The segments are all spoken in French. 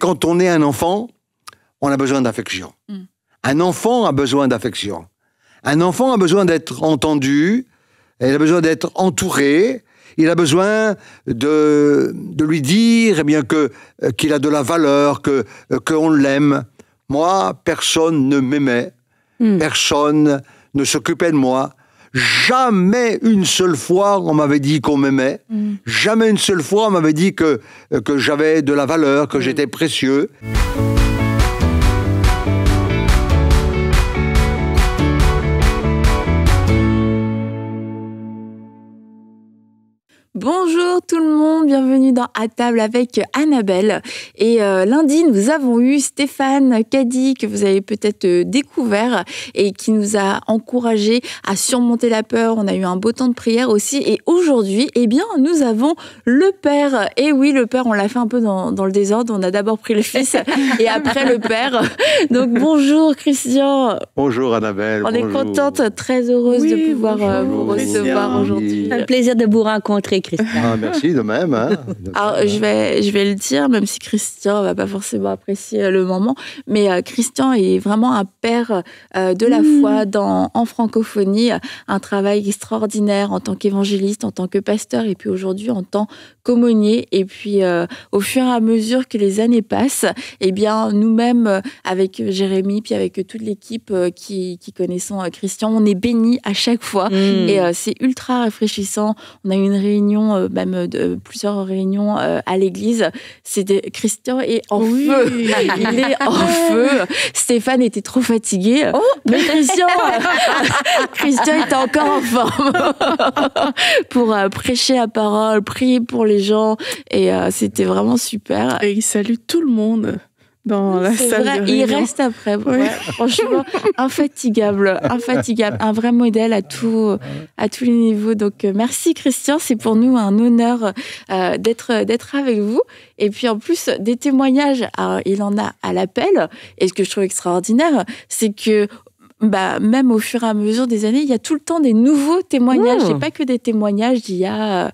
Quand on est un enfant, on a besoin d'affection. Un enfant a besoin d'affection. Un enfant a besoin d'être entendu, il a besoin d'être entouré, il a besoin de lui dire eh bien, qu'il a de la valeur, qu'on l'aime. Moi, personne ne m'aimait, personne ne s'occupait de moi. Jamais une seule fois on m'avait dit qu'on m'aimait. Jamais une seule fois on m'avait dit que j'avais de la valeur, que j'étais précieux. Bonjour tout le monde, bienvenue dans À table avec Annabelle. Et lundi, nous avons eu Stéphane Caddy, que vous avez peut-être découvert et qui nous a encouragés à surmonter la peur. On a eu un beau temps de prière aussi. Et aujourd'hui, eh bien, nous avons le père. Et oui, le père, on l'a fait un peu dans le désordre. On a d'abord pris le fils et après le père. Donc bonjour Christian. Bonjour Annabelle. On est contente, très heureuse de pouvoir vous recevoir aujourd'hui. C'est un plaisir de vous rencontrer, Christian. Ah, merci, de même. Hein. Alors, je vais le dire, même si Christian va pas forcément apprécier le moment, mais Christian est vraiment un père de la foi en francophonie, un travail extraordinaire en tant qu'évangéliste, en tant que pasteur, et puis aujourd'hui en tant qu'aumônier. Et puis, au fur et à mesure que les années passent, eh bien, nous-mêmes, avec Jérémy, puis avec toute l'équipe qui connaissons Christian, on est bénis à chaque fois. Et c'est ultra rafraîchissant. On a eu une réunion, même plusieurs réunions à l'église. Christian est en feu. Il est en feu. Stéphane était trop fatigué. Mais Christian était encore en forme pour prêcher la parole, prier pour les gens. Et c'était vraiment super. Et il salue tout le monde dans la salle de réunion. Il reste après. Oui. Ouais, franchement, infatigable. Un vrai modèle à tous les niveaux. Donc, merci Christian. C'est pour nous un honneur d'être avec vous. Et puis, en plus, des témoignages, alors, il en a à l'appel. Et ce que je trouve extraordinaire, c'est que même au fur et à mesure des années, il y a tout le temps des nouveaux témoignages. C'est pas que des témoignages d'il y a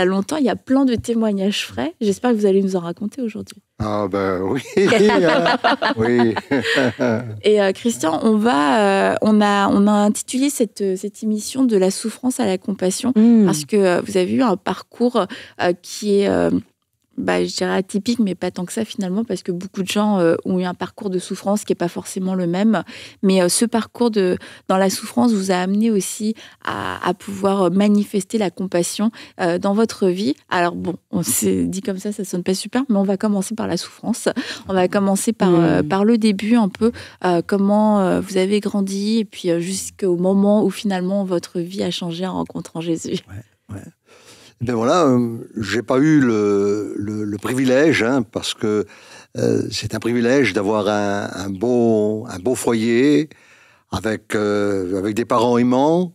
longtemps. Il y a plein de témoignages frais. J'espère que vous allez nous en raconter aujourd'hui. Ah oui. Oui. Et Christian, on a intitulé cette émission de la souffrance à la compassion parce que vous avez eu un parcours qui est je dirais atypique, mais pas tant que ça finalement, parce que beaucoup de gens ont eu un parcours de souffrance qui n'est pas forcément le même. Mais ce parcours dans la souffrance vous a amené aussi à pouvoir manifester la compassion dans votre vie. Alors bon, on s'est dit comme ça sonne pas super, mais on va commencer par la souffrance. On va commencer par le début un peu, comment vous avez grandi, et puis jusqu'au moment où finalement votre vie a changé en rencontrant Jésus. Ouais. Ben voilà, j'ai pas eu le privilège, parce que c'est un privilège d'avoir un beau foyer avec des parents aimants,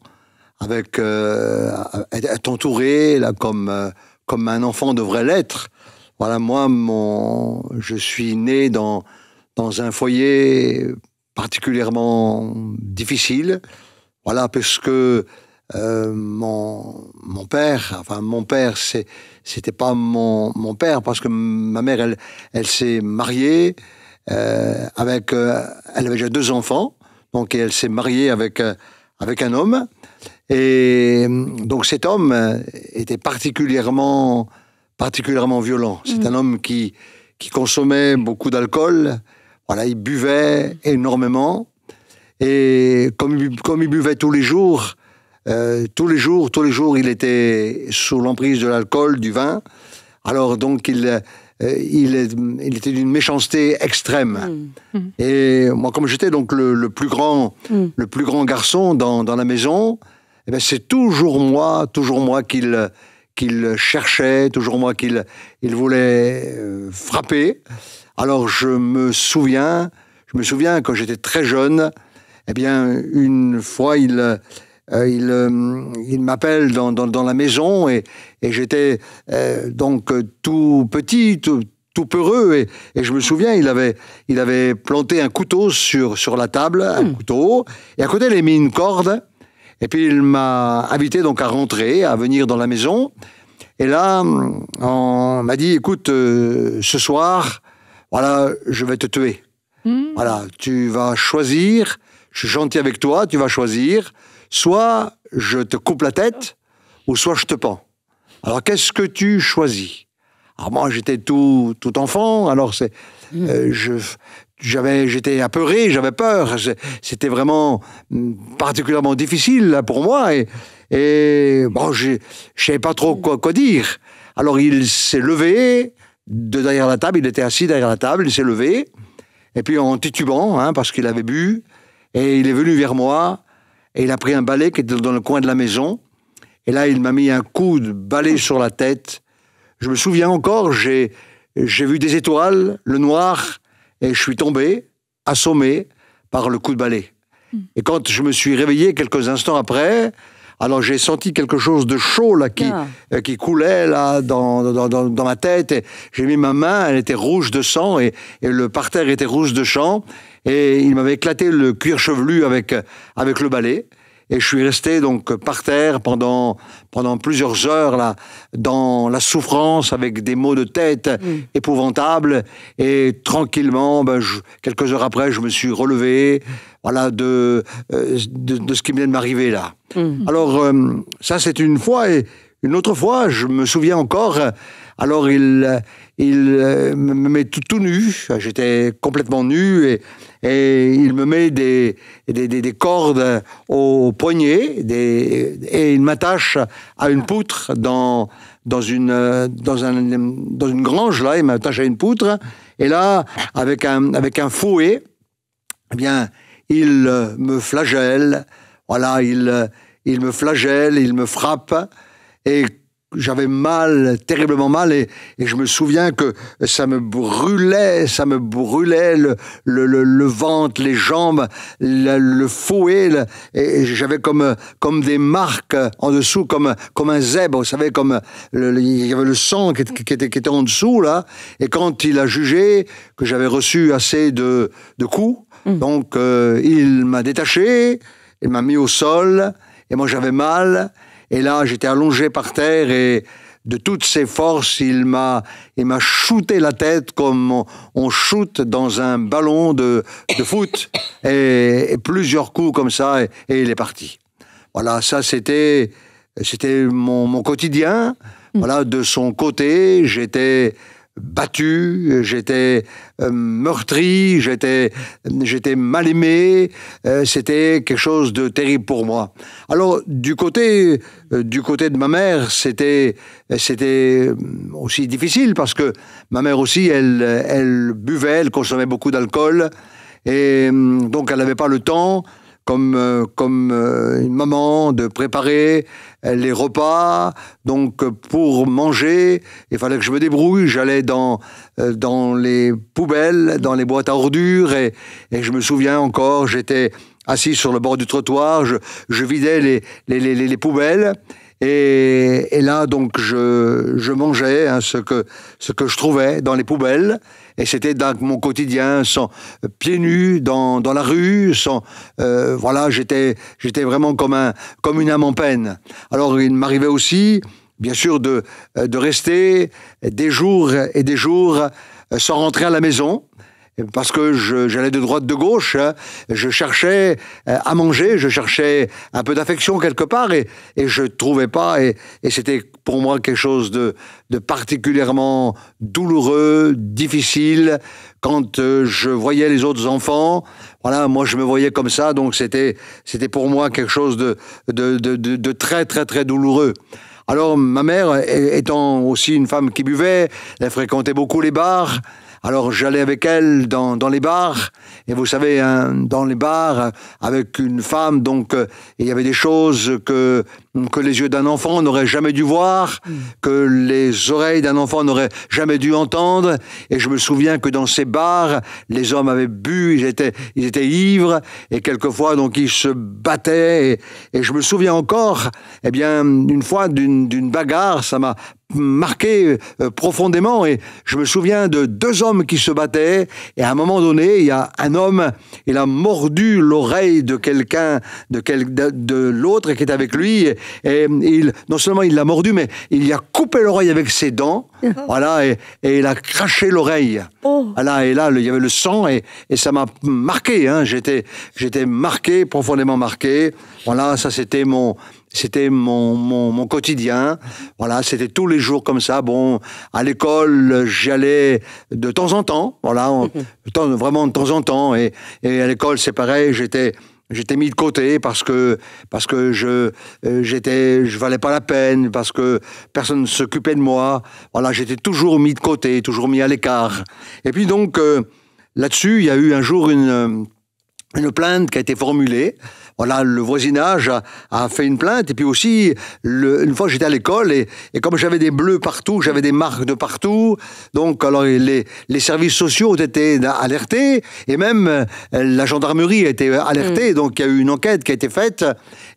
avec être entouré là comme un enfant devrait l'être. Voilà, moi je suis né dans un foyer particulièrement difficile. Voilà, parce que mon père, c'était pas mon père, parce que ma mère, elle s'est mariée elle avait déjà 2 enfants, donc elle s'est mariée avec un homme, et donc cet homme était particulièrement violent. C'est un homme qui consommait beaucoup d'alcool. Voilà, il buvait énormément, et comme il buvait tous les jours, il était sous l'emprise de l'alcool, du vin. Alors donc il était d'une méchanceté extrême. Et moi, comme j'étais donc le plus grand garçon dans la maison, eh bien, c'est toujours moi qu'il cherchait, toujours moi qu'il voulait frapper. Alors je me souviens quand j'étais très jeune, eh bien une fois il m'appelle dans la maison, et j'étais donc tout petit, tout peureux, et je me souviens, il avait planté un couteau sur la table, un couteau, et à côté il avait mis une corde, et puis il m'a invité donc à rentrer, à venir dans la maison, Et là, on m'a dit, écoute, ce soir, voilà, je vais te tuer. Voilà, tu vas choisir, je suis gentil avec toi, tu vas choisir, soit je te coupe la tête, ou soit je te pends. Alors, qu'est-ce que tu choisis? Alors, moi, j'étais tout enfant, alors j'étais apeuré, j'avais peur. C'était vraiment particulièrement difficile là, pour moi, et bon, je savais pas trop quoi dire. Alors, il s'est levé de derrière la table, il était assis derrière la table, il s'est levé, et puis en titubant, parce qu'il avait bu, et il est venu vers moi, et il a pris un balai qui était dans le coin de la maison, et là, il m'a mis un coup de balai sur la tête. Je me souviens encore, j'ai vu des étoiles, le noir, et je suis tombé, assommé par le coup de balai. Et quand je me suis réveillé quelques instants après, alors j'ai senti quelque chose de chaud là, qui coulait là, dans ma tête. Et j'ai mis ma main, elle était rouge de sang, et le parterre était rouge de sang. Et il m'avait éclaté le cuir chevelu avec le balai. Et je suis resté donc par terre pendant plusieurs heures là, dans la souffrance, avec des maux de tête épouvantables. Et tranquillement, quelques heures après, je me suis relevé, voilà, de ce qui venait de m'arriver là. Alors ça, c'est une fois, et une autre fois, je me souviens encore. Alors il me met tout nu, j'étais complètement nu, et il me met des cordes aux poignets, et il m'attache à une poutre dans une grange là, il m'attache à une poutre, et là avec un fouet, eh bien il me flagelle, voilà, il me flagelle, il me frappe, et j'avais mal, terriblement mal, et je me souviens que ça me brûlait le ventre, les jambes, le fouet, et j'avais comme des marques en dessous, comme un zèbre, vous savez, il y avait le sang qui était en dessous, là, et quand il a jugé que j'avais reçu assez de coups, donc il m'a détaché, il m'a mis au sol, et moi j'avais mal. Et là, j'étais allongé par terre, et de toutes ses forces, il m'a shooté la tête comme on shoot dans un ballon de foot, et plusieurs coups comme ça, et il est parti. Voilà, ça c'était mon quotidien. Voilà, de son côté, j'étais battu, j'étais meurtri, j'étais mal aimé, c'était quelque chose de terrible pour moi. Alors du côté de ma mère, c'était aussi difficile, parce que ma mère aussi, elle buvait, elle consommait beaucoup d'alcool, et donc elle n'avait pas le temps, comme une maman, de préparer les repas. Donc pour manger, il fallait que je me débrouille. J'allais dans les poubelles, dans les boîtes à ordures, et je me souviens encore, j'étais assis sur le bord du trottoir, je vidais les poubelles, et là donc je mangeais ce que je trouvais dans les poubelles. Et c'était dans mon quotidien, pieds nus dans la rue, voilà, j'étais vraiment comme une âme en peine. Alors il m'arrivait aussi, bien sûr, de rester des jours et des jours sans rentrer à la maison, parce que j'allais de droite de gauche, je cherchais à manger, je cherchais un peu d'affection quelque part, et je trouvais pas, et c'était pour moi quelque chose de particulièrement douloureux, difficile, quand je voyais les autres enfants. Voilà, moi je me voyais comme ça, donc c'était pour moi quelque chose de très très très douloureux. Alors ma mère, étant aussi une femme qui buvait, elle fréquentait beaucoup les bars. Alors j'allais avec elle dans les bars, et vous savez, dans les bars, avec une femme, donc il y avait des choses que les yeux d'un enfant n'auraient jamais dû voir, que les oreilles d'un enfant n'auraient jamais dû entendre. Et je me souviens que dans ces bars, les hommes avaient bu, ils étaient ivres, et quelquefois donc ils se battaient. Et je me souviens encore, eh bien, une fois d'une bagarre, ça m'a marqué profondément, et je me souviens de deux hommes qui se battaient, et à un moment donné, il y a un homme, il a mordu l'oreille de quelqu'un, de l'autre qui était avec lui, non seulement il l'a mordu, mais il y a coupé l'oreille avec ses dents, voilà, et il a craché l'oreille. Voilà, et là, il y avait le sang, et ça m'a marqué, hein, j'étais marqué, profondément marqué. Voilà, ça c'était mon quotidien. Voilà, c'était tous les jours comme ça. Bon, à l'école, j'y allais de temps en temps. Voilà, vraiment de temps en temps. Et à l'école, c'est pareil. J'étais mis de côté parce que je valais pas la peine, parce que personne ne s'occupait de moi. Voilà, j'étais toujours mis de côté, toujours mis à l'écart. Et puis donc, là-dessus, il y a eu un jour une plainte qui a été formulée. Voilà, le voisinage a fait une plainte. Et puis aussi, une fois j'étais à l'école et comme j'avais des bleus partout, j'avais des marques de partout. Donc, alors les services sociaux ont été alertés et même la gendarmerie a été alertée. Donc, il y a eu une enquête qui a été faite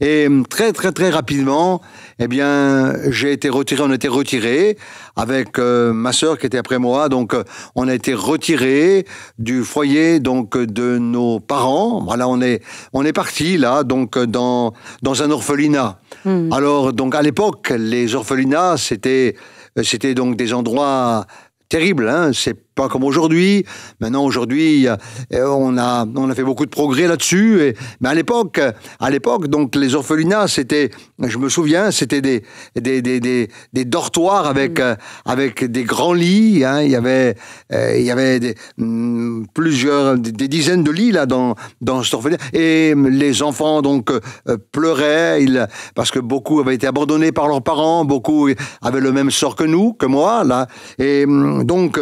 et très, très, très rapidement, eh bien, on a été retirés avec ma sœur qui était après moi. Donc, on a été retirés du foyer donc de nos parents. Voilà, on est parti là. Donc dans un orphelinat. Alors donc à l'époque les orphelinats c'était donc des endroits terribles, hein. C'est pas comme aujourd'hui. Maintenant, aujourd'hui, on a fait beaucoup de progrès là-dessus. Mais à l'époque, donc les orphelinats, c'était, je me souviens, c'était des dortoirs avec des grands lits. Hein. Il y avait des dizaines de lits là dans cet orphelinat. Et les enfants donc pleuraient parce que beaucoup avaient été abandonnés par leurs parents, beaucoup avaient le même sort que moi là. Et donc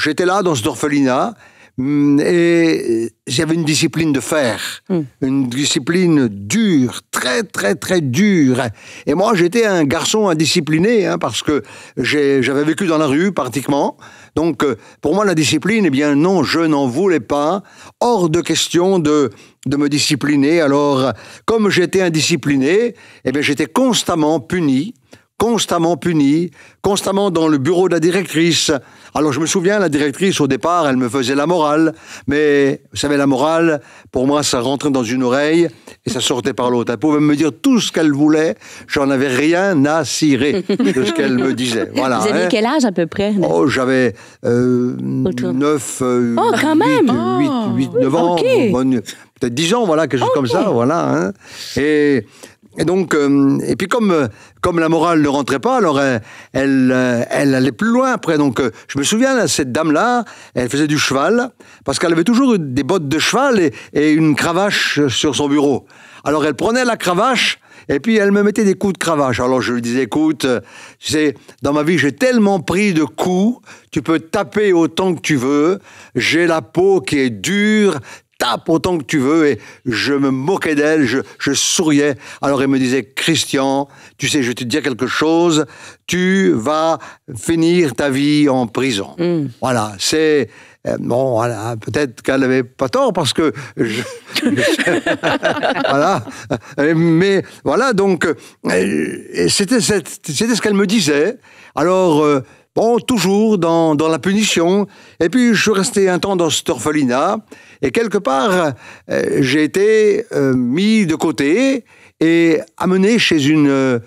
j'étais là dans cet orphelinat et j'avais une discipline de fer, une discipline dure, très très très dure. Et moi j'étais un garçon indiscipliné parce que j'avais vécu dans la rue pratiquement. Donc pour moi la discipline, eh bien non, je n'en voulais pas. Hors de question de me discipliner. Alors comme j'étais indiscipliné, eh bien j'étais constamment puni, constamment dans le bureau de la directrice. Alors je me souviens, la directrice au départ, elle me faisait la morale, mais vous savez, la morale, pour moi, ça rentrait dans une oreille et ça sortait par l'autre. Elle pouvait me dire tout ce qu'elle voulait, j'en avais rien à cirer de ce qu'elle me disait. Voilà, vous aviez quel âge à peu près? Oh, j'avais 9, 9 ans, okay. Peut-être 10 ans, voilà, quelque chose comme ça, voilà. Hein. Et donc, et puis comme la morale ne rentrait pas, alors elle allait plus loin après. Donc, je me souviens, cette dame-là, elle faisait du cheval, parce qu'elle avait toujours des bottes de cheval et une cravache sur son bureau. Alors, elle prenait la cravache, et puis elle me mettait des coups de cravache. Alors, je lui disais, écoute, tu sais, dans ma vie, j'ai tellement pris de coups, tu peux taper autant que tu veux, j'ai la peau qui est dure, tape autant que tu veux, et je me moquais d'elle, je souriais. Alors elle me disait, Christian, tu sais, je vais te dire quelque chose, tu vas finir ta vie en prison. Voilà, c'est... bon, voilà, peut-être qu'elle n'avait pas tort, parce que... voilà. Mais voilà, donc, c'était ce qu'elle me disait. Alors... bon, toujours dans la punition. Et puis, je suis resté un temps dans cet orphelinat. Et quelque part, j'ai été mis de côté et amené chez une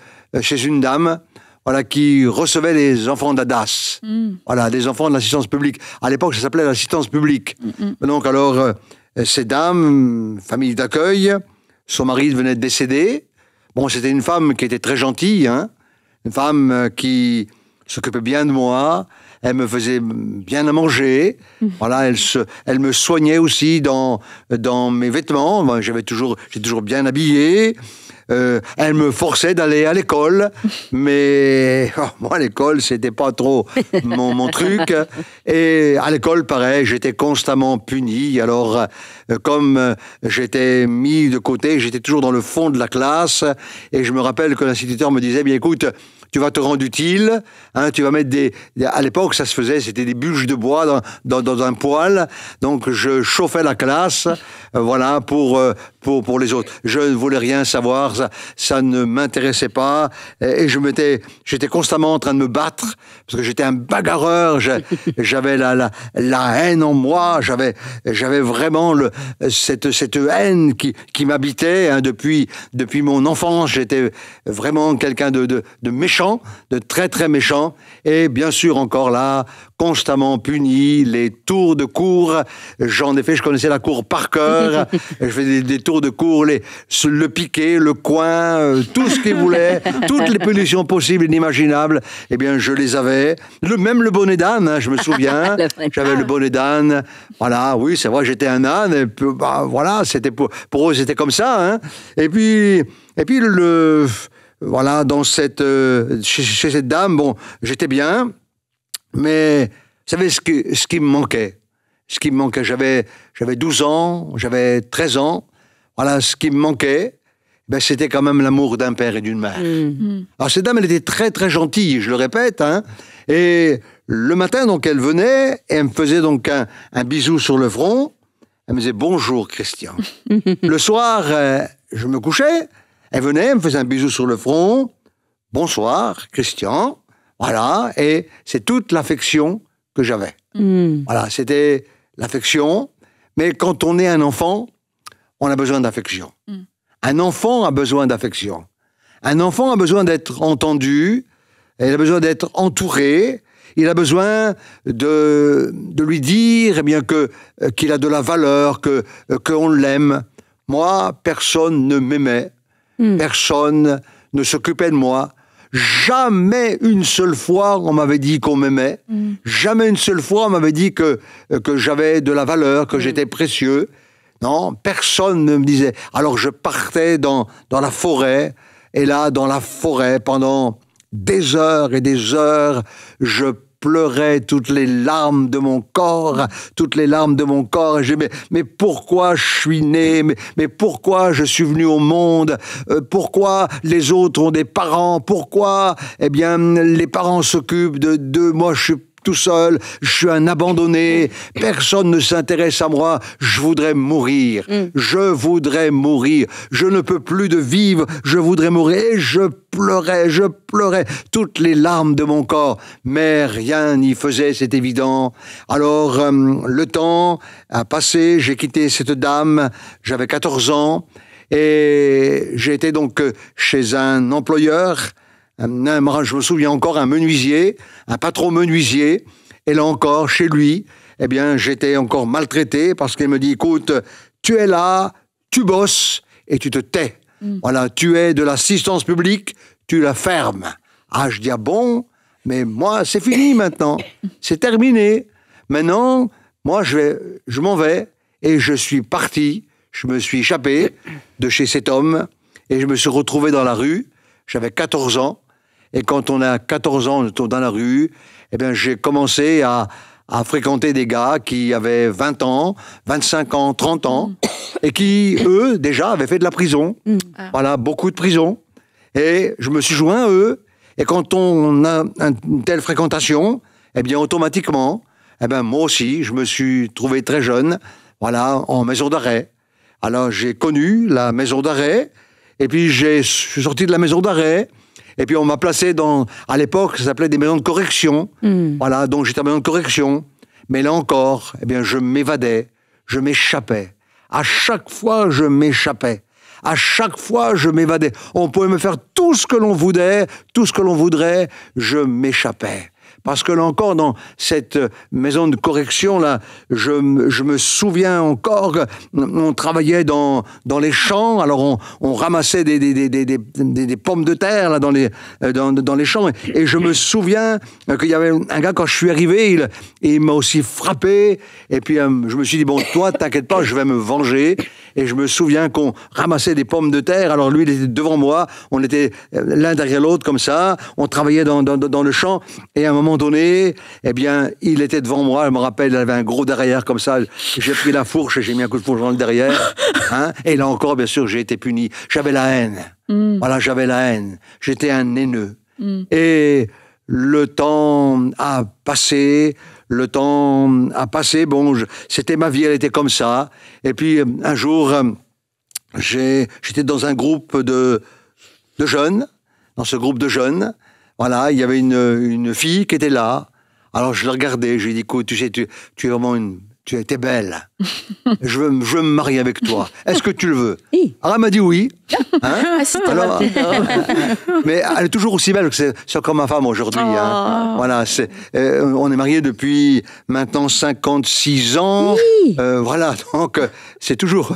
dame, voilà, qui recevait les enfants d'ADAS. Voilà, des enfants de l'assistance publique. À l'époque, ça s'appelait l'assistance publique. Donc, alors, ces dames, famille d'accueil, son mari venait de décéder. Bon, c'était une femme qui était très gentille, hein, une femme qui s'occupait bien de moi, elle me faisait bien à manger, voilà, elle me soignait aussi dans mes vêtements, moi, j'étais toujours bien habillé, elle me forçait d'aller à l'école, mais moi, l'école, c'était pas trop mon truc, et à l'école, pareil, j'étais constamment puni, alors, comme j'étais mis de côté, j'étais toujours dans le fond de la classe, et je me rappelle que l'instituteur me disait, bien écoute, tu vas te rendre utile, hein, tu vas mettre à l'époque, ça se faisait, c'était des bûches de bois dans un poêle, donc je chauffais la classe, voilà, pour les autres. Je ne voulais rien savoir, ça ne m'intéressait pas, et j'étais constamment en train de me battre, parce que j'étais un bagarreur, j'avais la haine en moi, j'avais vraiment cette haine qui m'habitait, hein, depuis mon enfance. J'étais vraiment quelqu'un de méchant, de très très méchant, et bien sûr encore là, constamment puni, les tours de cour, j'en ai fait, je connaissais la cour par cœur, je faisais des tours de cour, le piquet, le coin, tout ce qu'ils voulaient, toutes les punitions possibles et inimaginables, eh bien je les avais, même le bonnet d'âne, hein, je me souviens, j'avais le bonnet d'âne, voilà, oui c'est vrai, j'étais un âne, et puis, bah, voilà, c'était pour eux c'était comme ça, hein. Et puis voilà, chez cette dame, bon, j'étais bien, mais vous savez ce qui me manquait. Ce qui me manquait, j'avais 12 ans, j'avais 13 ans. Voilà, ce qui me manquait, ben, c'était quand même l'amour d'un père et d'une mère. Alors cette dame, elle était très très gentille, je le répète, hein. Et le matin, donc, elle venait et elle me faisait donc un bisou sur le front. Elle me disait « Bonjour, Christian ». Le soir, je me couchais, elle venait, elle me faisait un bisou sur le front. « Bonsoir, Christian ». Voilà, et c'est toute l'affection que j'avais. Voilà, c'était l'affection. Mais quand on est un enfant, on a besoin d'affection. Un enfant a besoin d'affection. Un enfant a besoin d'être entendu, il a besoin d'être entouré, il a besoin de lui dire eh bien, qu'il a de la valeur, qu'on l'aime. Moi, personne ne m'aimait, personne ne s'occupait de moi. Jamais une seule fois on m'avait dit qu'on m'aimait. Jamais une seule fois on m'avait dit que j'avais de la valeur, que j'étais précieux. Non, personne ne me disait. Alors je partais dans la forêt, et là, dans la forêt, pendant des heures et des heures, je pleurais toutes les larmes de mon corps, toutes les larmes de mon corps. Et je disais, mais pourquoi je suis né, mais pourquoi je suis venu au monde, pourquoi les autres ont des parents, pourquoi, eh bien, les parents s'occupent de moi, je suis tout seul, je suis un abandonné, personne ne s'intéresse à moi, je voudrais mourir, je voudrais mourir, je ne peux plus de vivre, je voudrais mourir, et je pleurais, toutes les larmes de mon corps, mais rien n'y faisait, c'est évident. Alors, le temps a passé, j'ai quitté cette dame, j'avais 14 ans, et j'étais donc chez un employeur. Je me souviens encore, un menuisier, un patron menuisier, et là encore, chez lui, eh bien, j'étais encore maltraité parce qu'il me dit, écoute, tu es là, tu bosses et tu te tais. Voilà, tu es de l'assistance publique, tu la fermes. Ah, je dis, ah bon, mais moi, c'est fini maintenant, c'est terminé. Maintenant, moi, je m'en vais et je suis parti, je me suis échappé de chez cet homme et je me suis retrouvé dans la rue, j'avais 14 ans. Et quand on a 14 ans, on est dans la rue, eh bien, j'ai commencé à fréquenter des gars qui avaient 20 ans, 25 ans, 30 ans, et qui, eux, déjà, avaient fait de la prison. Voilà, beaucoup de prison. Et je me suis joint à eux. Et quand on a une telle fréquentation, eh bien, automatiquement, eh bien, moi aussi, je me suis trouvé très jeune, voilà, en maison d'arrêt. Alors, j'ai connu la maison d'arrêt, et puis je suis sorti de la maison d'arrêt. Et puis on m'a placé à l'époque, ça s'appelait des maisons de correction. Voilà, donc j'étais en maison de correction. Mais là encore, eh bien, je m'évadais, je m'échappais. À chaque fois, je m'échappais. À chaque fois, je m'évadais. On pouvait me faire tout ce que l'on voudrait, je m'échappais. Parce que là encore, dans cette maison de correction, là, je me souviens encore qu'on travaillait dans les champs. Alors, on ramassait des pommes de terre là, dans les champs. Et je me souviens qu'il y avait un gars, quand je suis arrivé, il m'a aussi frappé. Et puis, je me suis dit, bon, toi, t'inquiète pas, je vais me venger. Et je me souviens qu'on ramassait des pommes de terre. Alors, lui, il était devant moi. On était l'un derrière l'autre, comme ça. On travaillait dans le champ. Et à un moment donné, eh bien, il était devant moi. Je me rappelle, il avait un gros derrière comme ça. J'ai pris la fourche et j'ai mis un coup de fourche dans le derrière. Hein, et là encore, bien sûr, j'ai été puni. J'avais la haine. Voilà, j'avais la haine. J'étais un haineux. Et le temps a passé, bon, c'était ma vie, elle était comme ça. Et puis, un jour, j'étais dans un groupe de jeunes, dans ce groupe de jeunes, voilà, il y avait une fille qui était là. Alors, je la regardais, je lui ai dit, écoute, tu sais, tu es vraiment tu étais belle. Je veux me marier avec toi. Est-ce que tu le veux? Alors, elle m'a dit oui. Hein? Alors, mais elle est toujours aussi belle que c'est encore ma femme aujourd'hui. Hein. Voilà, on est mariés depuis maintenant 56 ans. Voilà, donc c'est toujours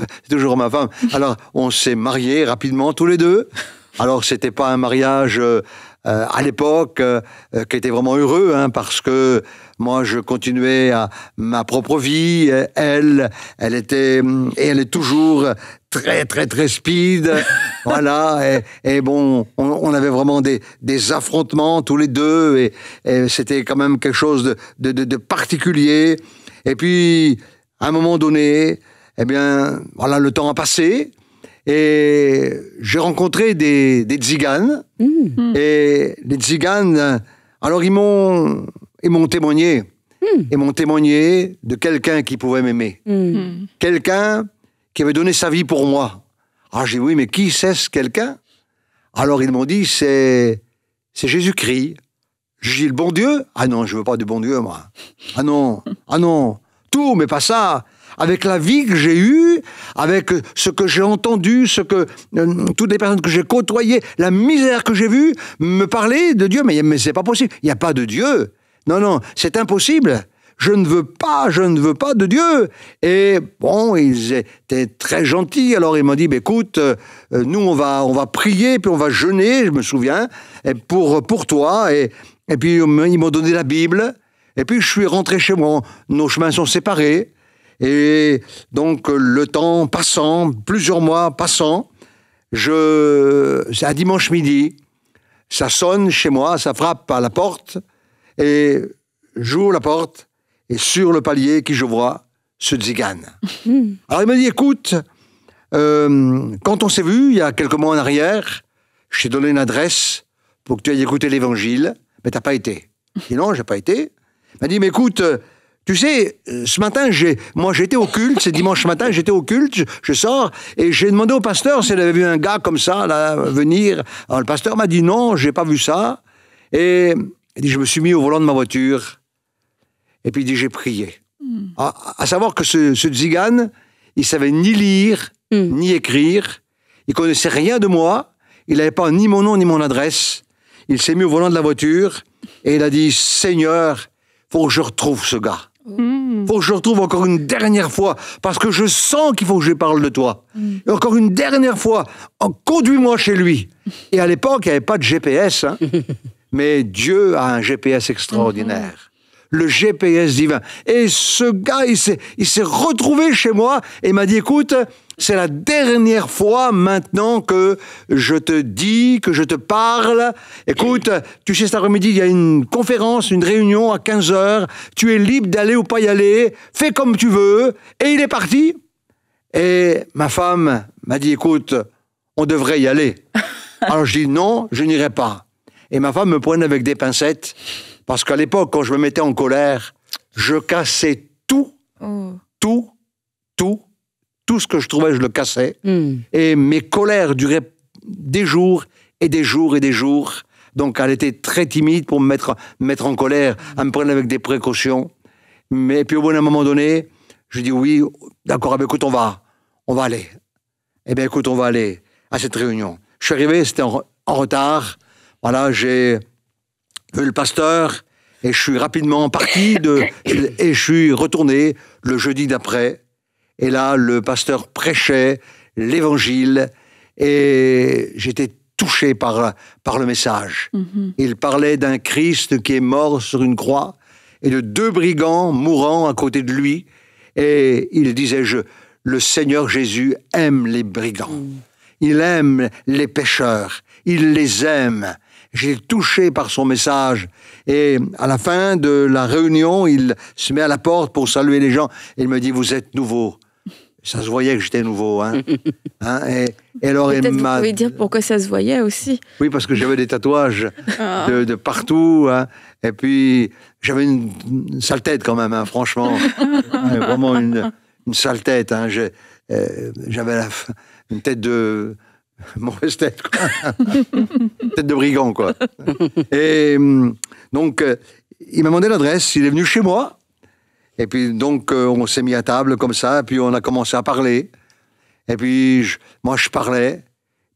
ma femme. Alors, on s'est mariés rapidement tous les deux. Alors, c'était pas un mariage à l'époque qui était vraiment heureux, hein, parce que moi, je continuais à ma propre vie. Elle était et elle est toujours très très très speed. Voilà. Et bon, on avait vraiment des affrontements tous les deux, et c'était quand même quelque chose de particulier. Et puis, à un moment donné, eh bien, voilà, le temps a passé. Et j'ai rencontré des tziganes. Et les tziganes, alors ils m'ont témoigné. Ils m'ont témoigné de quelqu'un qui pouvait m'aimer. Quelqu'un qui avait donné sa vie pour moi. Alors j'ai dit, oui, mais qui c'est ce quelqu'un? Alors ils m'ont dit, c'est Jésus-Christ. J'ai dit, le bon Dieu? Ah non, je veux pas de bon Dieu, moi. Ah non, tout, mais pas ça. Avec la vie que j'ai eue, avec ce que j'ai entendu, toutes les personnes que j'ai côtoyées, la misère que j'ai vue, me parler de Dieu, mais c'est pas possible. Il n'y a pas de Dieu. Non, c'est impossible. Je ne veux pas de Dieu. Et bon, ils étaient très gentils. Alors ils m'ont dit, écoute, nous on va prier, puis on va jeûner, je me souviens, pour toi. Et puis ils m'ont donné la Bible. Et puis je suis rentré chez moi. Nos chemins sont séparés. Et donc, le temps passant, plusieurs mois passant, c'est un dimanche midi, ça sonne chez moi, ça frappe à la porte, et j'ouvre la porte, et sur le palier, qui je vois, ce tzigane. Alors, il m'a dit, écoute, quand on s'est vu, il y a quelques mois en arrière, je t'ai donné une adresse pour que tu ailles écouter l'évangile, mais t'as pas été. J'ai dit, non, j'ai pas été. Il m'a dit, mais écoute, tu sais, ce matin, j'étais au culte, c'est dimanche matin, j'étais au culte, je sors, et j'ai demandé au pasteur s'il avait vu un gars comme ça, là, venir. Alors, le pasteur m'a dit non, j'ai pas vu ça. Et il dit, je me suis mis au volant de ma voiture, et puis il dit, j'ai prié. À savoir que ce tzigane, il savait ni lire, ni écrire, il connaissait rien de moi, il n'avait pas ni mon nom, ni mon adresse. Il s'est mis au volant de la voiture, et il a dit, Seigneur, faut que je retrouve ce gars. Faut que je le retrouve encore une dernière fois, parce que je sens qu'il faut que je lui parle de toi. Et encore une dernière fois, conduis-moi chez lui. Et à l'époque, il n'y avait pas de GPS, hein, mais Dieu a un GPS extraordinaire. Le GPS divin. Et ce gars, il s'est retrouvé chez moi et m'a dit, écoute, c'est la dernière fois maintenant que je te dis, que je te parle. Écoute, tu sais, cet après-midi, il y a une conférence, une réunion à 15h. Tu es libre d'aller ou pas y aller. Fais comme tu veux. Et il est parti. Et ma femme m'a dit, écoute, on devrait y aller. Alors je dis, non, je n'irai pas. Et ma femme me prenait avec des pincettes. Parce qu'à l'époque, quand je me mettais en colère, je cassais tout ce que je trouvais, je le cassais. Et mes colères duraient des jours et des jours et des jours. Donc, elle était très timide pour me mettre en colère. Elle me prenait avec des précautions. Mais puis, au bout d'un moment donné, je dis oui, d'accord, écoute, on va aller. Eh bien, écoute, on va aller à cette réunion. Je suis arrivé, c'était en retard. Voilà, j'ai vu le pasteur, et je suis rapidement parti, et je suis retourné le jeudi d'après. Et là, le pasteur prêchait l'évangile, et j'étais touché par le message. Il parlait d'un Christ qui est mort sur une croix, et de 2 brigands mourant à côté de lui, et il disait, le Seigneur Jésus aime les brigands. Il aime les pécheurs. Il les aime. J'ai été touché par son message. Et à la fin de la réunion, il se met à la porte pour saluer les gens. Et il me dit, vous êtes nouveau. Ça se voyait que j'étais nouveau. Hein. Et alors, peut-être vous pouvez dire pourquoi ça se voyait aussi. Oui, parce que j'avais des tatouages de partout. Hein. Et puis, j'avais une sale tête quand même, hein, franchement. Vraiment une sale tête. Hein. J'avais une tête de... mauvaise tête, quoi. Tête de brigand, quoi. Et donc, il m'a demandé l'adresse. Il est venu chez moi. Et puis, donc, on s'est mis à table comme ça. Et puis, on a commencé à parler. Et puis, moi, je parlais.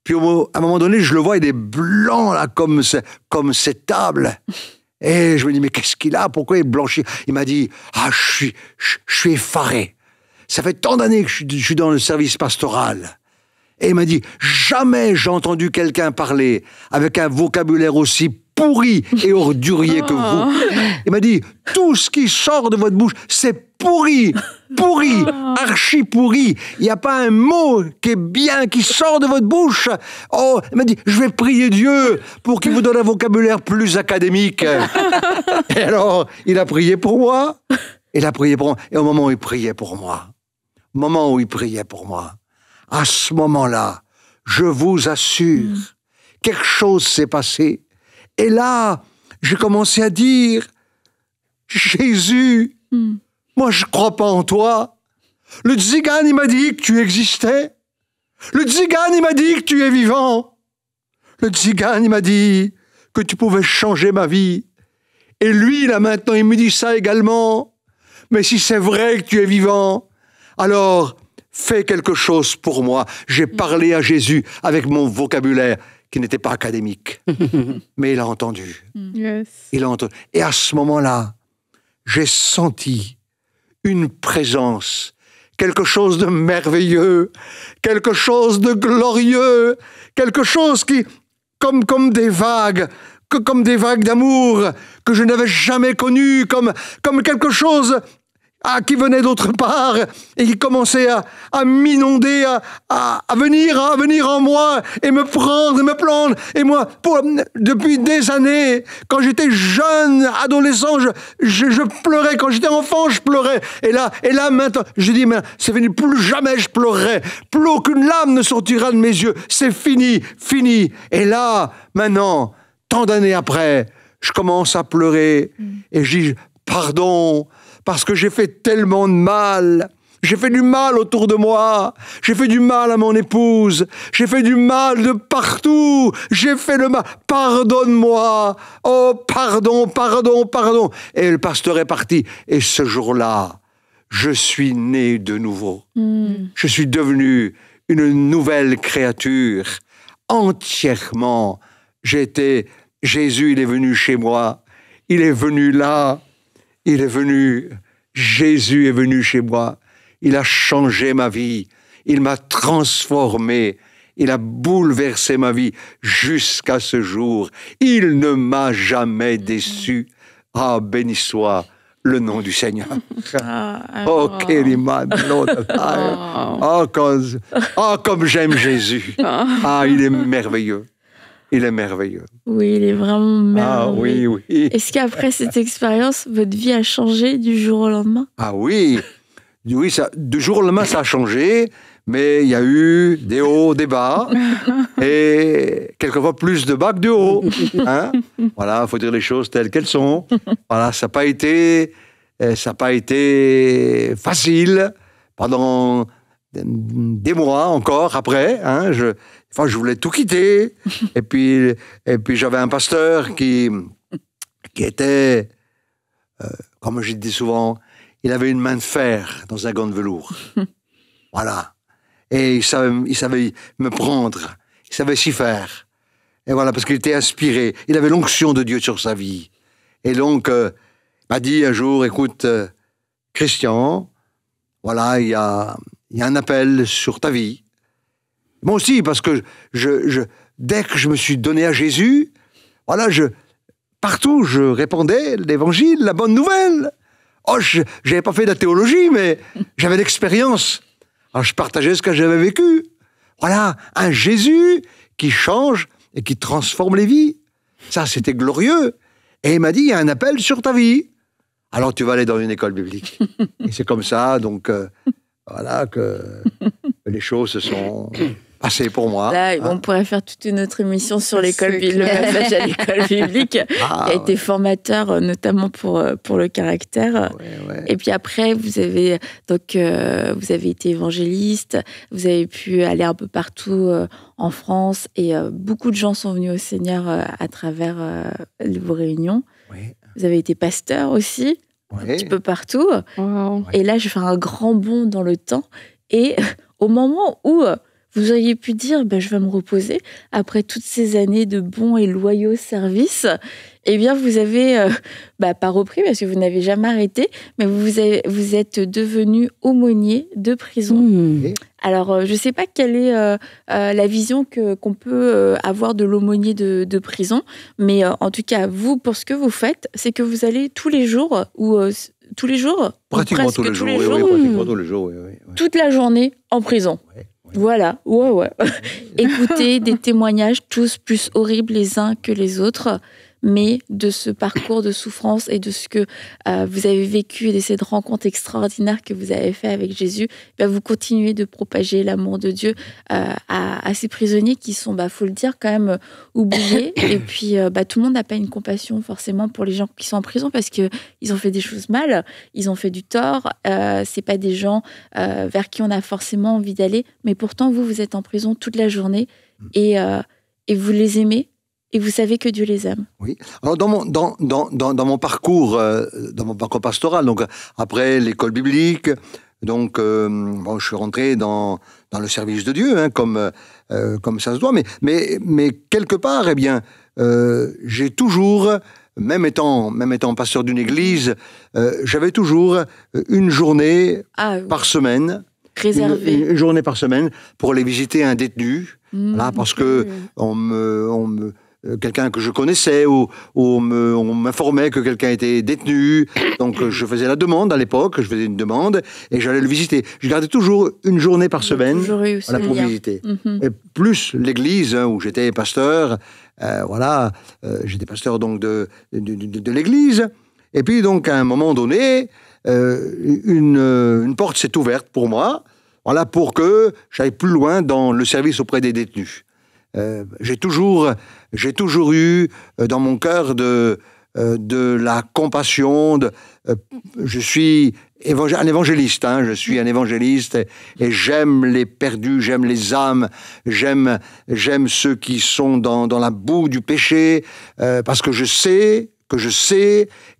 Puis, à un moment donné, je le vois, il est blanc, là, comme cette table. Et je me dis, mais qu'est-ce qu'il a? Pourquoi il est blanchi? Il m'a dit, je suis effaré. Ça fait tant d'années que je suis dans le service pastoral. Et il m'a dit, jamais j'ai entendu quelqu'un parler avec un vocabulaire aussi pourri et ordurier que vous. Il m'a dit, tout ce qui sort de votre bouche, c'est pourri, archi pourri. Il n'y a pas un mot qui est bien, qui sort de votre bouche. Oh, il m'a dit, je vais prier Dieu pour qu'il vous donne un vocabulaire plus académique. Et alors, il a prié pour moi. Et au moment où il priait pour moi, à ce moment-là, je vous assure, quelque chose s'est passé. Et là, j'ai commencé à dire, Jésus, moi je ne crois pas en toi. Le tzigane, il m'a dit que tu existais. Le tzigane, il m'a dit que tu es vivant. Le tzigane, il m'a dit que tu pouvais changer ma vie. Et lui, là maintenant, il me dit ça également. Mais si c'est vrai que tu es vivant, alors fais quelque chose pour moi. J'ai parlé à Jésus avec mon vocabulaire qui n'était pas académique. Mais il a entendu. Yes. Il a entendu. Et à ce moment-là, j'ai senti une présence, quelque chose de merveilleux, quelque chose de glorieux, quelque chose qui, comme des vagues, comme des vagues d'amour que je n'avais jamais connues, comme quelque chose qui venait d'autre part et qui commençait à m'inonder, à venir en moi et me prendre, me prendre. Et moi, depuis des années, quand j'étais jeune, adolescent, je pleurais. Quand j'étais enfant, je pleurais. Et là, maintenant, je dis, mais c'est fini, plus jamais je pleurerai. Plus aucune larme ne sortira de mes yeux. C'est fini. Et là, maintenant, tant d'années après, je commence à pleurer et je dis, pardon, parce que j'ai fait tellement de mal. J'ai fait du mal autour de moi. J'ai fait du mal à mon épouse. J'ai fait du mal de partout. J'ai fait le mal. Pardonne-moi. Oh, pardon. Et le pasteur est parti. Et ce jour-là, je suis né de nouveau. Je suis devenu une nouvelle créature. Entièrement. Jésus, il est venu chez moi. Il est venu là. Jésus est venu chez moi. Il a changé ma vie. Il m'a transformé. Il a bouleversé ma vie jusqu'à ce jour. Il ne m'a jamais déçu. Ah, béni soit le nom du Seigneur. Oh, comme j'aime Jésus. Ah, il est merveilleux. Il est merveilleux. Oui, il est vraiment merveilleux. Ah oui. Est-ce qu'après cette expérience, votre vie a changé du jour au lendemain? Ah oui, du jour au lendemain, ça a changé, mais il y a eu des hauts, des bas, et quelquefois plus de bas que de hauts. Hein? Voilà, il faut dire les choses telles qu'elles sont. Voilà, ça n'a pas été facile pendant des mois encore après. Hein, je voulais tout quitter. Et puis j'avais un pasteur qui était, comme je dis souvent, il avait une main de fer dans un gant de velours. Voilà. Et il savait me prendre. Il savait s'y faire. Et voilà, parce qu'il était inspiré. Il avait l'onction de Dieu sur sa vie. Et donc, il m'a dit un jour, écoute, Christian, voilà, il y a un appel sur ta vie. Moi aussi, parce que dès que je me suis donné à Jésus, voilà, partout, je répandais l'évangile, la bonne nouvelle. Oh, je n'avais pas fait de la théologie, mais j'avais l'expérience. Alors, je partageais ce que j'avais vécu. Voilà, un Jésus qui change et qui transforme les vies. Ça, c'était glorieux. Et il m'a dit, il y a un appel sur ta vie. Alors, tu vas aller dans une école biblique. Et c'est comme ça, donc... voilà, que les choses se sont passées pour moi. Là, on pourrait faire toute une autre émission sur le passage à l'école biblique, qui a été formateur, notamment pour le caractère. Ouais. Et puis après, vous avez été évangéliste, vous avez pu aller un peu partout en France, et beaucoup de gens sont venus au Seigneur à travers vos réunions. Ouais. Vous avez été pasteur aussi, un petit peu partout. Wow. Et là, je fais un grand bond dans le temps. Et au moment où vous auriez pu dire, je vais me reposer, après toutes ces années de bons et loyaux services, eh bien, vous avez, pas repris, parce que vous n'avez jamais arrêté, mais vous êtes devenu aumônier de prison. Mmh. Alors, je ne sais pas quelle est la vision qu'on peut avoir de l'aumônier de prison, mais en tout cas, vous, pour ce que vous faites, c'est que vous allez tous les jours, tous les jours, Pratiquement tous les jours, pratiquement tous les jours, oui. Toute la journée en prison. Ouais. Voilà, ouais. Écoutez des témoignages, tous plus horribles les uns que les autres, mais de ce parcours de souffrance et de ce que vous avez vécu et de cette rencontre extraordinaire que vous avez fait avec Jésus, vous continuez de propager l'amour de Dieu à ces prisonniers qui sont, faut le dire, quand même oubliés. Et puis, tout le monde n'a pas une compassion forcément pour les gens qui sont en prison, parce qu'ils ont fait des choses mal, ils ont fait du tort. C'est pas des gens vers qui on a forcément envie d'aller, mais pourtant, vous êtes en prison toute la journée et vous les aimez. Et vous savez que Dieu les aime. Oui. Alors dans mon parcours pastoral, donc après l'école biblique, donc je suis rentré dans le service de Dieu, comme ça se doit. Mais quelque part, j'ai toujours, même étant pasteur d'une église, j'avais toujours une journée par semaine. Réservée. Une journée par semaine pour aller visiter un détenu. Voilà, parce que quelqu'un que je connaissais ou on m'informait que quelqu'un était détenu, donc je faisais la demande à l'époque, je faisais une demande et j'allais le visiter. Je gardais toujours une journée par semaine pour visiter. Et plus l'église où j'étais pasteur, j'étais pasteur donc de l'église. Et puis donc à un moment donné, une porte s'est ouverte pour moi, pour que j'aille plus loin dans le service auprès des détenus. J'ai toujours eu dans mon cœur de la compassion. Je suis un évangéliste, je suis un évangéliste et j'aime les perdus, j'aime les âmes, j'aime ceux qui sont dans la boue du péché, parce que je sais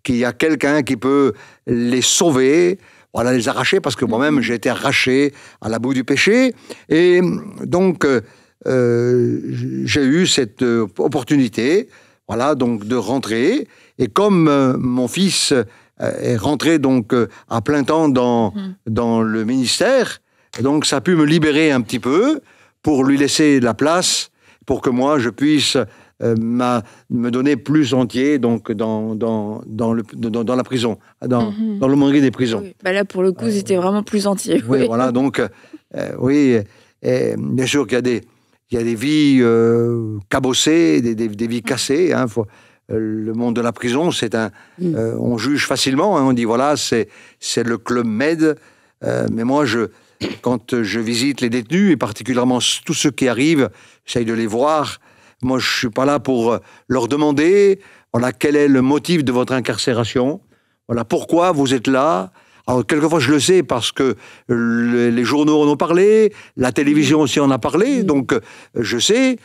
qu'il y a quelqu'un qui peut les sauver, les arracher, parce que moi-même j'ai été arraché à la boue du péché. Et donc j'ai eu cette opportunité, donc de rentrer. Et comme mon fils est rentré donc à plein temps dans le ministère, donc ça a pu me libérer un petit peu pour lui laisser de la place, pour que moi je puisse me donner plus entier donc dans la prison, dans l'aumônerie des prisons. Oui. Là pour le coup c'était vraiment plus entier. Oui, voilà, donc et bien sûr qu'il y a des vies cabossées, des vies cassées. Le monde de la prison, on juge facilement. On dit c'est le Club Med. Mais moi, quand je visite les détenus, et particulièrement tous ceux qui arrivent, j'essaye de les voir. Moi, je suis pas là pour leur demander quel est le motif de votre incarcération. Pourquoi vous êtes là. Alors, quelquefois, je le sais parce que les journaux en ont parlé, la télévision aussi en a parlé, donc je sais.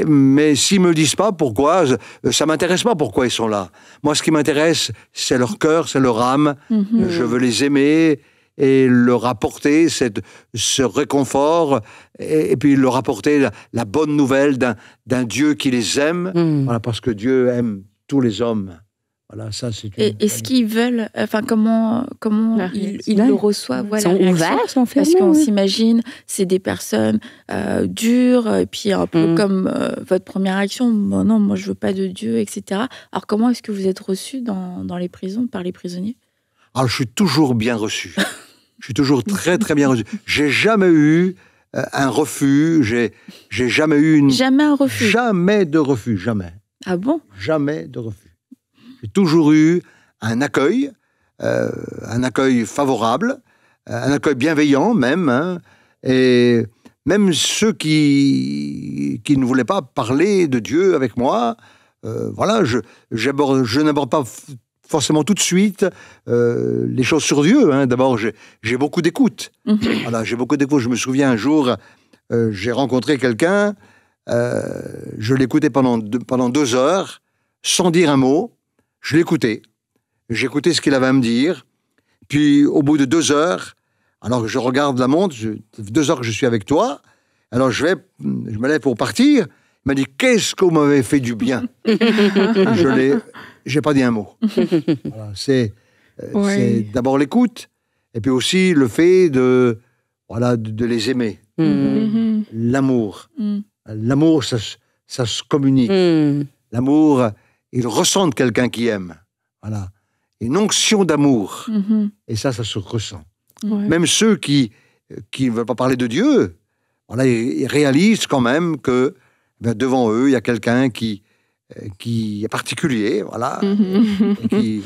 Mais s'ils ne me disent pas pourquoi, ça ne m'intéresse pas pourquoi ils sont là. Moi, ce qui m'intéresse, c'est leur cœur, c'est leur âme. Je veux les aimer et leur apporter ce réconfort et puis leur apporter la bonne nouvelle d'un Dieu qui les aime, parce que Dieu aime tous les hommes. Ça, c'est est-ce qu'ils veulent, comment ils le reçoivent, ils sont ouverts, sont fermés. Parce qu'on s'imagine, c'est des personnes dures, et puis un peu comme votre première action, non, moi je veux pas de Dieu, etc. Alors comment est-ce que vous êtes reçus dans les prisons, par les prisonniers? Alors je suis toujours bien reçu. Je suis toujours très très bien reçu. J'ai jamais eu un refus, j'ai jamais eu Jamais un refus? Jamais de refus, jamais. Ah bon? Jamais de refus. J'ai toujours eu un accueil favorable. un accueil bienveillant même, hein, et même ceux qui ne voulaient pas parler de Dieu avec moi, voilà, je n'aborde pas forcément tout de suite les choses sur Dieu. Hein. D'abord, j'ai beaucoup d'écoute. Voilà, j'ai beaucoup d'écoute. Je me souviens un jour, j'ai rencontré quelqu'un, je l'écoutais pendant 2 heures, sans dire un mot. Je l'écoutais. J'écoutais ce qu'il avait à me dire. Puis, au bout de 2 heures, alors je regarde la montre, 2 heures que je suis avec toi, alors je me lève pour partir. Il m'a dit, qu'est-ce que vous m'avez fait du bien. J'ai pas dit un mot. Voilà, c'est d'abord l'écoute, et puis aussi le fait de les aimer. L'amour. L'amour, ça se communique. L'amour, ils ressentent quelqu'un qui aime. Voilà. Une onction d'amour. Et ça se ressent. Même ceux qui ne veulent pas parler de Dieu, voilà, ils réalisent quand même que devant eux, il y a quelqu'un qui est particulier, voilà, et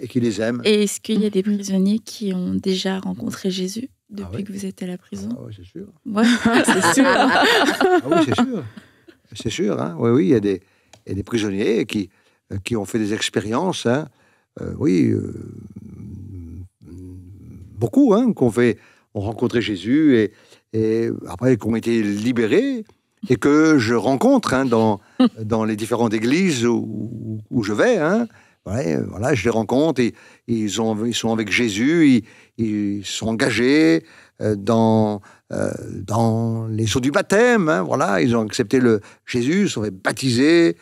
qui les aime. Et est-ce qu'il y a des prisonniers qui ont déjà rencontré Jésus depuis que vous êtes à la prison? Oui, c'est sûr. Ouais, c'est sûr. Oui, c'est sûr. C'est sûr. Hein. Oui, il y a des prisonniers qui ont fait des expériences. Hein. Beaucoup, hein, ont rencontré Jésus et après qui ont été libérés et que je rencontre hein, dans les différentes églises où je vais. Hein. Voilà, je les rencontre et ils sont avec Jésus, ils sont engagés dans les eaux du baptême. Hein, voilà, ils ont accepté Jésus, ils sont baptisés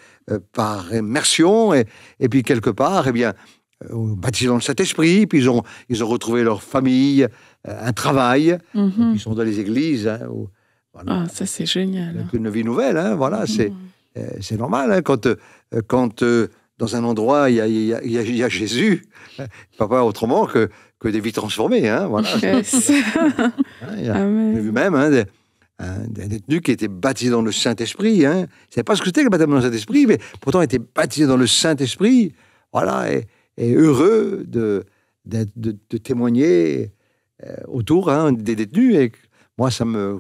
par immersion et puis quelque part, eh bien, baptisés dans le Saint-Esprit, puis ils ont retrouvé leur famille, un travail, et puis ils sont dans les églises. Hein, voilà, ça c'est génial. Avec une vie nouvelle, hein, voilà, c'est normal. Hein, quand dans un endroit il y a Jésus, pas autrement que des vies transformées. Hein, voilà. J'ai vu même un détenu qui était baptisé dans le Saint-Esprit. Hein. Je ne savais pas ce que c'était le baptême dans le Saint-Esprit, mais pourtant il était baptisé dans le Saint-Esprit. Voilà, et heureux de témoigner autour hein, des détenus. Et moi, ça me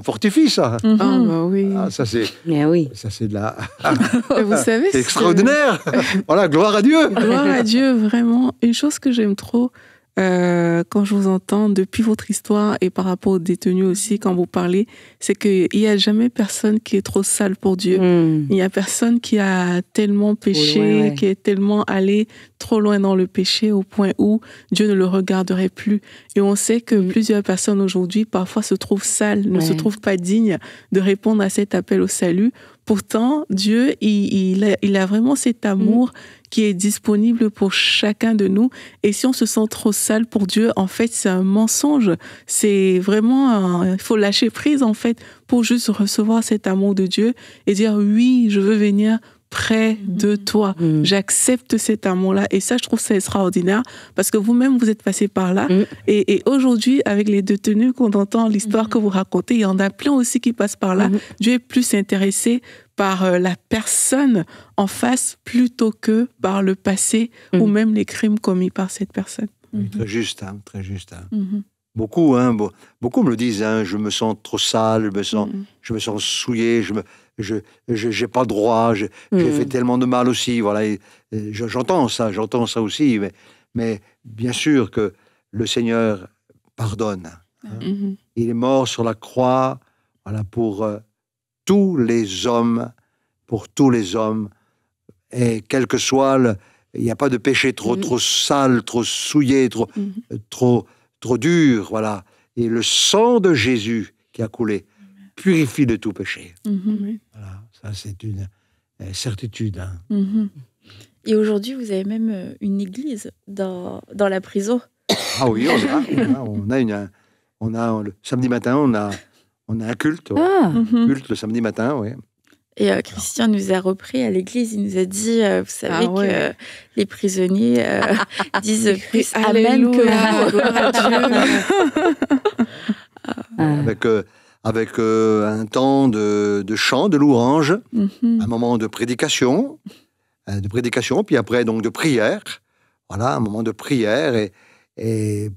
fortifie, ça. Ah, bah oui. Ah, ça, c'est de la... Vous savez, c'est extraordinaire. Voilà, gloire à Dieu. Gloire à Dieu, vraiment. Une chose que j'aime trop, quand je vous entends depuis votre histoire et par rapport aux détenus aussi, quand vous parlez, c'est qu'il n'y a jamais personne qui est trop sale pour Dieu. Il n'y a personne qui a tellement péché, qui est tellement allé trop loin dans le péché au point où Dieu ne le regarderait plus. Et on sait que plusieurs personnes aujourd'hui, parfois, se trouvent sales, ne se trouvent pas dignes de répondre à cet appel au salut. Pourtant, Dieu, il a vraiment cet amour qui est disponible pour chacun de nous. Et si on se sent trop sale pour Dieu, en fait, c'est un mensonge. C'est vraiment... il faut lâcher prise, en fait, pour juste recevoir cet amour de Dieu et dire, oui, je veux venir près de toi. J'accepte cet amour-là. Et ça, je trouve ça extraordinaire parce que vous-même, vous êtes passé par là. Et aujourd'hui, avec les détenus qu'on entend, l'histoire que vous racontez, il y en a plein aussi qui passent par là. Dieu est plus intéressé par la personne en face plutôt que par le passé ou même les crimes commis par cette personne. Très juste, hein, très juste. Hein. Beaucoup me le disent, hein, je me sens trop sale, je me sens souillé, j'ai pas le droit, j'ai fait tellement de mal aussi. Voilà, j'entends ça aussi, mais bien sûr que le Seigneur pardonne. Hein. Il est mort sur la croix, voilà, pour tous les hommes, et quel que soit il n'y a pas de péché trop sale, trop souillé, trop dur, voilà. Et le sang de Jésus qui a coulé purifie de tout péché. Voilà, ça c'est une certitude. Hein. Et aujourd'hui, vous avez même une église dans la prison. Ah oui, on a le samedi matin, on a un culte. Culte le samedi matin, oui. Et Christian nous a repris à l'église, il nous a dit, vous savez que les prisonniers disent plus Amen que avec un temps de chant, de louange, un moment de prédication, puis après donc de prière. Voilà, un moment de prière Et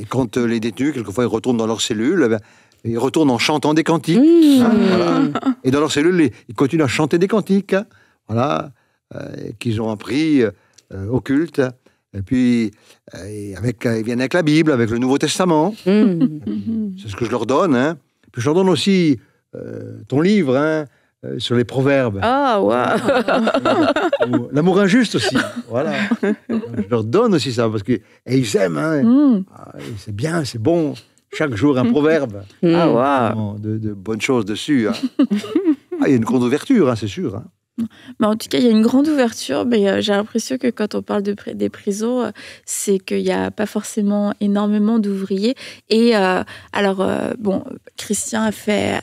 quand les détenus, quelquefois, ils retournent dans leur cellule, eh ben, ils retournent en chantant des cantiques. Voilà. Et dans leur cellule, ils continuent à chanter des cantiques, voilà, qu'ils ont appris au culte. Et puis, ils viennent avec la Bible, avec le Nouveau Testament. C'est ce que je leur donne. Hein. Puis je leur donne aussi ton livre, hein, sur les proverbes. Ah, waouh! L'amour injuste aussi. Voilà. Je leur donne aussi ça, parce qu'ils aiment. Hein. C'est bien, c'est bon. Chaque jour, un proverbe. Ah, waouh! De bonnes choses dessus. Hein. Il y a une grande ouverture, hein, c'est sûr. Hein. Mais en tout cas, il y a une grande ouverture, mais j'ai l'impression que quand on parle des prisons, c'est qu'il n'y a pas forcément énormément d'ouvriers. Et Christian a fait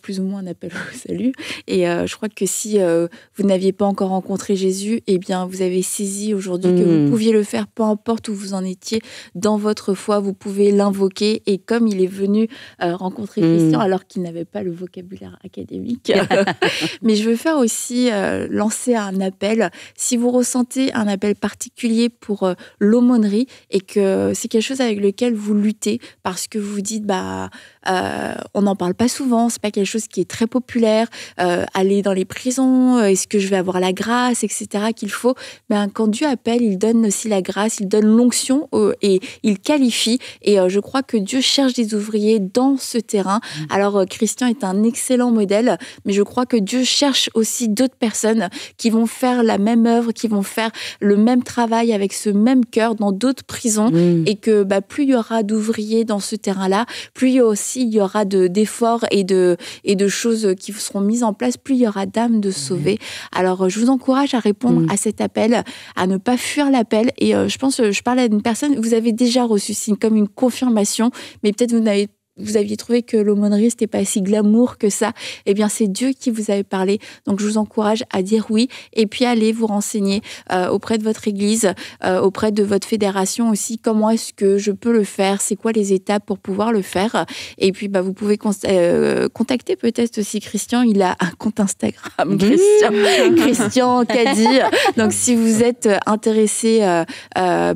plus ou moins un appel au salut. Et je crois que si vous n'aviez pas encore rencontré Jésus, eh bien, vous avez saisi aujourd'hui que vous pouviez le faire, peu importe où vous en étiez dans votre foi, vous pouvez l'invoquer. Et comme il est venu rencontrer Christian, alors qu'il n'avait pas le vocabulaire académique, mais je veux faire aussi lancer un appel. Si vous ressentez un appel particulier pour l'aumônerie et que c'est quelque chose avec lequel vous luttez parce que vous vous dites, on n'en parle pas souvent, c'est pas quelque chose qui est très populaire, aller dans les prisons, est-ce que je vais avoir la grâce, etc. qu'il faut. Quand Dieu appelle, il donne aussi la grâce, il donne l'onction et il qualifie. Et je crois que Dieu cherche des ouvriers dans ce terrain. Alors Christian est un excellent modèle, mais je crois que Dieu cherche aussi d'autres personnes qui vont faire la même œuvre, qui vont faire le même travail avec ce même cœur dans d'autres prisons. Et que plus il y aura d'ouvriers dans ce terrain-là, plus il y aura d'efforts et de choses qui seront mises en place, plus il y aura d'âmes de sauvées. Alors, je vous encourage à répondre à cet appel, à ne pas fuir l'appel. Et je pense, je parlais d'une personne, vous avez déjà reçu, c'est comme une confirmation, mais peut-être vous aviez trouvé que l'aumônerie, c'était pas si glamour que ça. Eh bien, c'est Dieu qui vous avait parlé. Donc, je vous encourage à dire oui et puis allez vous renseigner auprès de votre église, auprès de votre fédération aussi. Comment est-ce que je peux le faire? C'est quoi les étapes pour pouvoir le faire? Et puis, vous pouvez contacter peut-être aussi Christian. Il a un compte Instagram, Christian Cady. Donc, si vous êtes intéressé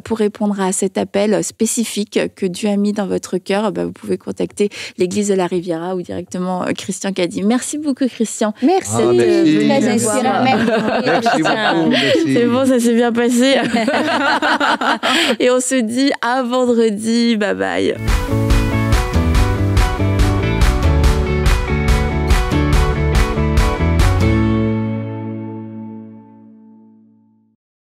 pour répondre à cet appel spécifique que Dieu a mis dans votre cœur, vous pouvez contacter l'église de la Riviera ou directement Christian Cady. Merci beaucoup, Christian. Merci. Merci. Très inspirant. Merci beaucoup. Merci. C'est bon, ça s'est bien passé. Et on se dit à vendredi. Bye bye.